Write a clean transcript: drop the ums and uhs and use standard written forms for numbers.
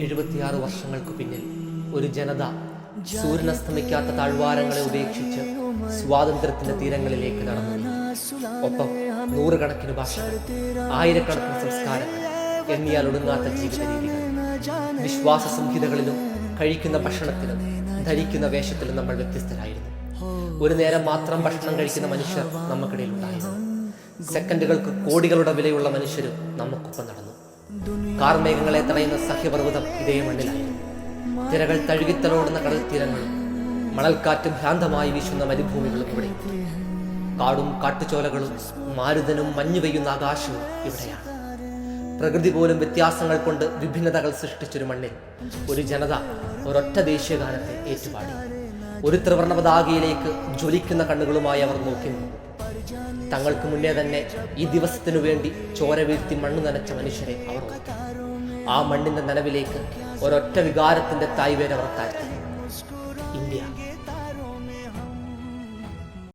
76 വർഷങ്ങൾക്ക് പിന്നിൽ ഒരു ജനത സൂര്യനസ്തമിക്കാത്ത താഴ്വാരങ്ങളെ ഉപേക്ഷിച്ച് സ്വാതന്ത്ര്യത്തിന്റെ തീരങ്ങളിലേക്ക് നടന്നു. ഒപ്പം നൂറുകണക്കിന് ഭാഷകൾ, ആയിരക്കണക്കിന് സംസ്കാരങ്ങൾ, എണ്ണിയാൽ ഒടുങ്ങാത്ത ജീവിത രീതികൾ. വിശ്വാസ സംഹിതകളിലും കഴിക്കുന്ന ഭക്ഷണത്തിലും ധരിക്കുന്ന വേഷത്തിലും നമ്മൾ വ്യത്യസ്തരായിരുന്നു. ഒരു നേരം മാത്രം ഭക്ഷണം കഴിക്കുന്ന മനുഷ്യർ നമുക്കിടയിൽ ഉണ്ടായിരുന്നു. സെക്കൻഡുകൾക്ക് കോടികളുടെ വിലയുള്ള മനുഷ്യരും നമുക്കൊപ്പം നടന്നു. കാർമേഘങ്ങളെ തടയുന്ന സഹ്യപർവ്വതം ഇതേ മണ്ണിലായിരുന്നു. തിരകൾ തഴുകിത്തലോടുന്ന കടൽ തീരങ്ങളും മണൽക്കാറ്റ് ഭ്രാന്തമായി വീശുന്ന മരുഭൂമികളും ഇവിടെ. കാടും കാട്ടുചോലകളും മാരുതനും മഞ്ഞു പെയ്യുന്ന ആകാശവും ഇവിടെയാണ്. പ്രകൃതി പോലും വ്യത്യാസങ്ങൾ കൊണ്ട് വിഭിന്നതകൾ സൃഷ്ടിച്ചൊരു മണ്ണിൽ ഒരു ജനത ഒരൊറ്റ ദേശീയഗാനത്തെ ഏറ്റുപാടി. ഒരു ത്രിവർണ്ണ പതാകയിലേക്ക് ജ്വലിക്കുന്ന കണ്ണുകളുമായി അവർ നോക്കി നിന്നു. തങ്ങൾക്ക് മുന്നേ തന്നെ ഈ ദിവസത്തിനു വേണ്ടി ചോര വീഴ്ത്തി മണ്ണ് നനച്ച മനുഷ്യരെ അവർ ഓർത്തു. ആ മണ്ണിന്റെ നനവിലേക്ക് ഒരൊറ്റ വികാരത്തിന്റെ തായ്വേര് അവർ താഴ്ത്തി: ഇന്ത്യ.